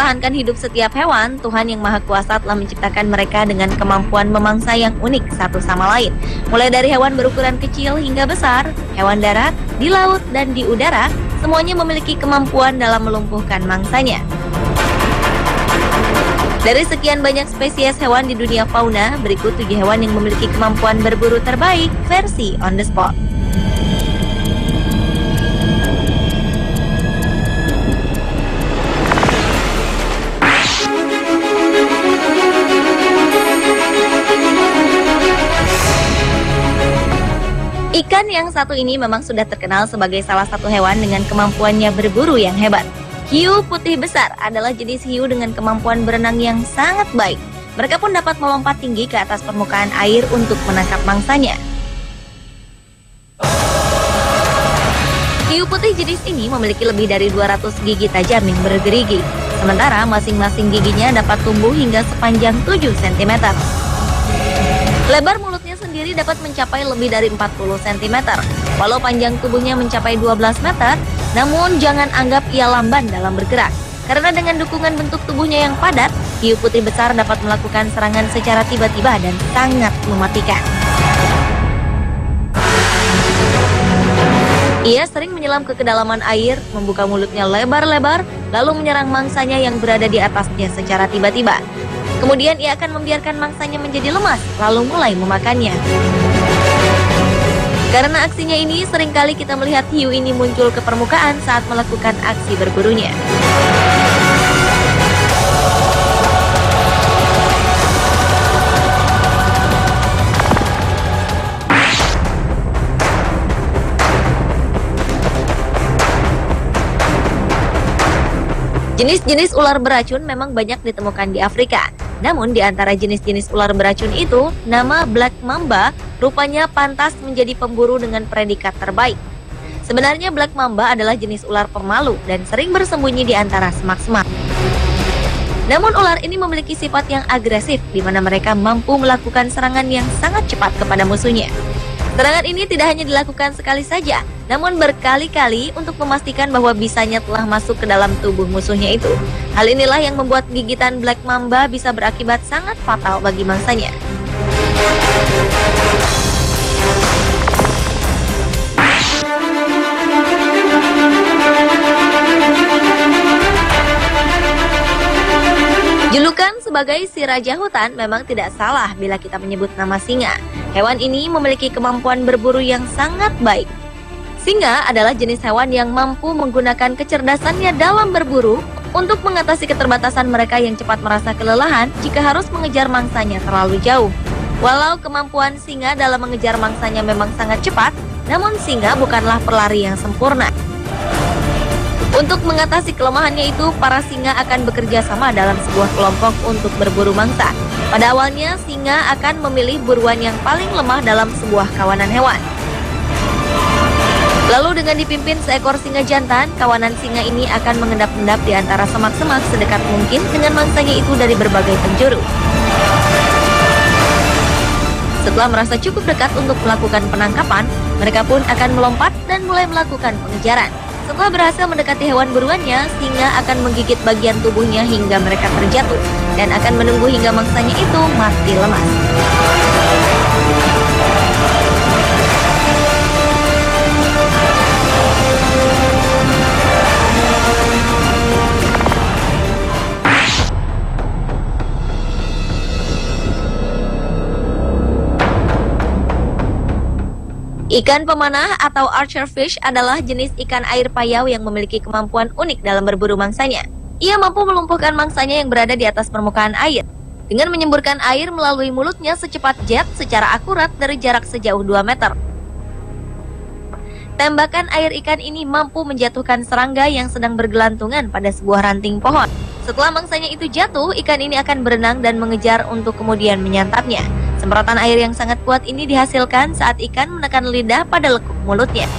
mempertahankan hidup setiap hewan, Tuhan Yang Maha Kuasa telah menciptakan mereka dengan kemampuan memangsa yang unik satu sama lain. Mulai dari hewan berukuran kecil hingga besar, hewan darat, di laut, dan di udara, semuanya memiliki kemampuan dalam melumpuhkan mangsanya. Dari sekian banyak spesies hewan di dunia fauna, berikut 7 hewan yang memiliki kemampuan berburu terbaik versi on the spot. Ikan yang satu ini memang sudah terkenal sebagai salah satu hewan dengan kemampuannya berburu yang hebat. Hiu putih besar adalah jenis hiu dengan kemampuan berenang yang sangat baik. Mereka pun dapat melompat tinggi ke atas permukaan air untuk menangkap mangsanya. Hiu putih jenis ini memiliki lebih dari 200 gigi tajam yang bergerigi. Sementara masing-masing giginya dapat tumbuh hingga sepanjang 7 cm. Lebar mulutnya sendiri dapat mencapai lebih dari 40 cm. Walau panjang tubuhnya mencapai 12 meter, namun jangan anggap ia lamban dalam bergerak. Karena dengan dukungan bentuk tubuhnya yang padat, hiu putih besar dapat melakukan serangan secara tiba-tiba dan sangat mematikan. Ia sering menyelam ke kedalaman air, membuka mulutnya lebar-lebar, lalu menyerang mangsanya yang berada di atasnya secara tiba-tiba. Kemudian ia akan membiarkan mangsanya menjadi lemas, lalu mulai memakannya. Karena aksinya ini, seringkali kita melihat hiu ini muncul ke permukaan saat melakukan aksi berburunya. Jenis-jenis ular beracun memang banyak ditemukan di Afrika. Namun di antara jenis-jenis ular beracun itu, nama Black Mamba rupanya pantas menjadi pemburu dengan predikat terbaik. Sebenarnya Black Mamba adalah jenis ular pemalu dan sering bersembunyi di antara semak-semak. Namun ular ini memiliki sifat yang agresif, di mana mereka mampu melakukan serangan yang sangat cepat kepada musuhnya. Serangan ini tidak hanya dilakukan sekali saja, namun berkali-kali untuk memastikan bahwa bisanya telah masuk ke dalam tubuh musuhnya itu. Hal inilah yang membuat gigitan Black Mamba bisa berakibat sangat fatal bagi mangsanya. Julukan sebagai si raja hutan memang tidak salah bila kita menyebut nama singa. Hewan ini memiliki kemampuan berburu yang sangat baik. Singa adalah jenis hewan yang mampu menggunakan kecerdasannya dalam berburu untuk mengatasi keterbatasan mereka yang cepat merasa kelelahan jika harus mengejar mangsanya terlalu jauh. Walau kemampuan singa dalam mengejar mangsanya memang sangat cepat, namun singa bukanlah pelari yang sempurna. Untuk mengatasi kelemahannya itu, para singa akan bekerja sama dalam sebuah kelompok untuk berburu mangsa. Pada awalnya, singa akan memilih buruan yang paling lemah dalam sebuah kawanan hewan. Lalu dengan dipimpin seekor singa jantan, kawanan singa ini akan mengendap-endap di antara semak-semak sedekat mungkin dengan mangsanya itu dari berbagai penjuru. Setelah merasa cukup dekat untuk melakukan penangkapan, mereka pun akan melompat dan mulai melakukan pengejaran. Setelah berhasil mendekati hewan buruannya, singa akan menggigit bagian tubuhnya hingga mereka terjatuh dan akan menunggu hingga mangsanya itu mati lemas. Ikan pemanah atau archer fish adalah jenis ikan air payau yang memiliki kemampuan unik dalam berburu mangsanya. Ia mampu melumpuhkan mangsanya yang berada di atas permukaan air dengan menyemburkan air melalui mulutnya secepat jet secara akurat dari jarak sejauh 2 meter. Tembakan air ikan ini mampu menjatuhkan serangga yang sedang bergelantungan pada sebuah ranting pohon. Setelah mangsanya itu jatuh, ikan ini akan berenang dan mengejar untuk kemudian menyantapnya. Semprotan air yang sangat kuat ini dihasilkan saat ikan menekan lidah pada lekuk mulutnya.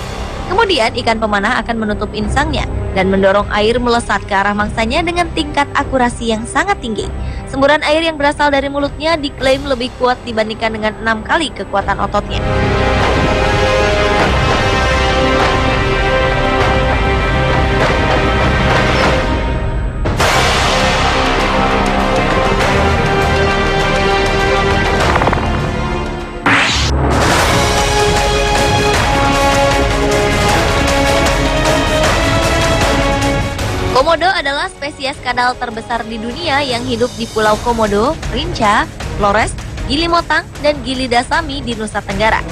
Kemudian ikan pemanah akan menutup insangnya dan mendorong air melesat ke arah mangsanya dengan tingkat akurasi yang sangat tinggi. Semburan air yang berasal dari mulutnya diklaim lebih kuat dibandingkan dengan 6 kali kekuatan ototnya. kadal terbesar di dunia yang hidup di Pulau Komodo, Rinca, Flores, Gili Motang, dan Gili Dasami di Nusa Tenggara.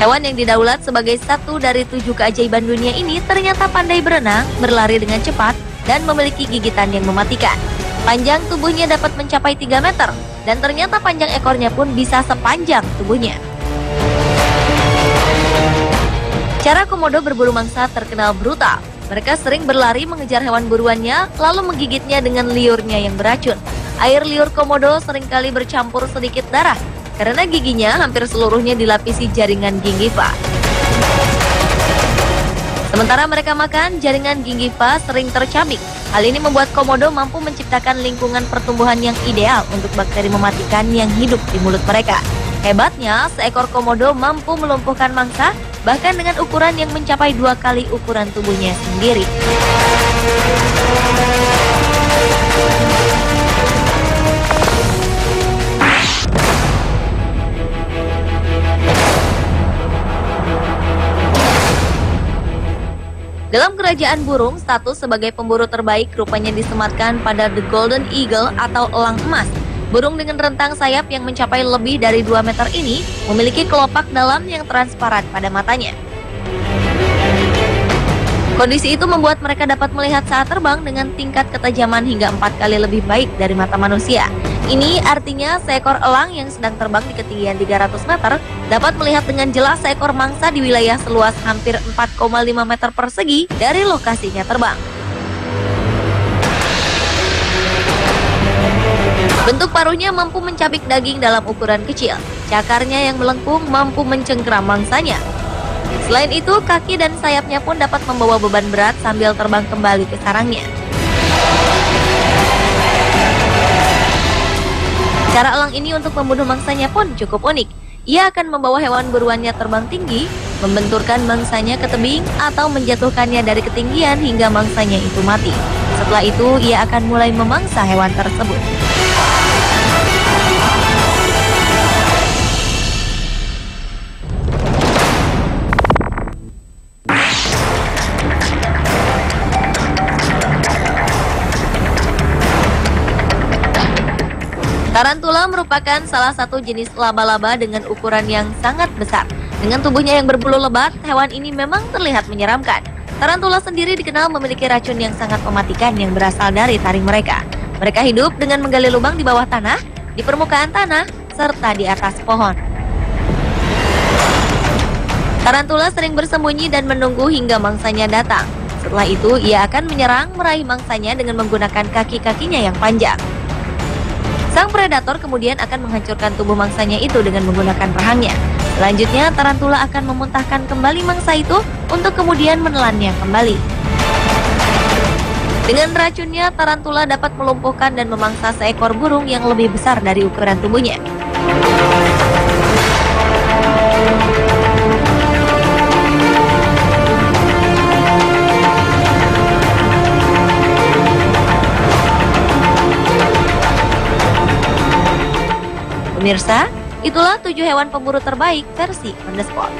Hewan yang didaulat sebagai satu dari 7 keajaiban dunia ini ternyata pandai berenang, berlari dengan cepat, dan memiliki gigitan yang mematikan. Panjang tubuhnya dapat mencapai 3 meter, dan ternyata panjang ekornya pun bisa sepanjang tubuhnya. Cara komodo berburu mangsa terkenal brutal. Mereka sering berlari mengejar hewan buruannya, lalu menggigitnya dengan liurnya yang beracun. Air liur komodo seringkali bercampur sedikit darah, karena giginya hampir seluruhnya dilapisi jaringan gingiva. Sementara mereka makan, jaringan gingiva sering tercabik. Hal ini membuat komodo mampu menciptakan lingkungan pertumbuhan yang ideal untuk bakteri mematikan yang hidup di mulut mereka. Hebatnya, seekor komodo mampu melumpuhkan mangsa bahkan dengan ukuran yang mencapai 2 kali ukuran tubuhnya sendiri. Dalam kerajaan burung, status sebagai pemburu terbaik rupanya disematkan pada The Golden Eagle atau elang emas. Burung dengan rentang sayap yang mencapai lebih dari 2 meter ini memiliki kelopak dalam yang transparan pada matanya. Kondisi itu membuat mereka dapat melihat saat terbang dengan tingkat ketajaman hingga 4 kali lebih baik dari mata manusia. Ini artinya seekor elang yang sedang terbang di ketinggian 300 meter dapat melihat dengan jelas seekor mangsa di wilayah seluas hampir 4,5 meter persegi dari lokasinya terbang. Bentuk paruhnya mampu mencabik daging dalam ukuran kecil. Cakarnya yang melengkung mampu mencengkeram mangsanya. Selain itu, kaki dan sayapnya pun dapat membawa beban berat sambil terbang kembali ke sarangnya. Cara elang ini untuk membunuh mangsanya pun cukup unik. Ia akan membawa hewan buruannya terbang tinggi, membenturkan mangsanya ke tebing, atau menjatuhkannya dari ketinggian hingga mangsanya itu mati. Setelah itu, ia akan mulai memangsa hewan tersebut. Tarantula merupakan salah satu jenis laba-laba dengan ukuran yang sangat besar. Dengan tubuhnya yang berbulu lebat, hewan ini memang terlihat menyeramkan. Tarantula sendiri dikenal memiliki racun yang sangat mematikan yang berasal dari taring mereka. Mereka hidup dengan menggali lubang di bawah tanah, di permukaan tanah, serta di atas pohon. Tarantula sering bersembunyi dan menunggu hingga mangsanya datang. Setelah itu, ia akan menyerang meraih mangsanya dengan menggunakan kaki-kakinya yang panjang. Sang predator kemudian akan menghancurkan tubuh mangsanya itu dengan menggunakan rahangnya. Selanjutnya, tarantula akan memuntahkan kembali mangsa itu untuk kemudian menelannya kembali. Dengan racunnya, tarantula dapat melumpuhkan dan memangsa seekor burung yang lebih besar dari ukuran tubuhnya. Pemirsa, itulah 7 hewan pemburu terbaik versi On The Spot.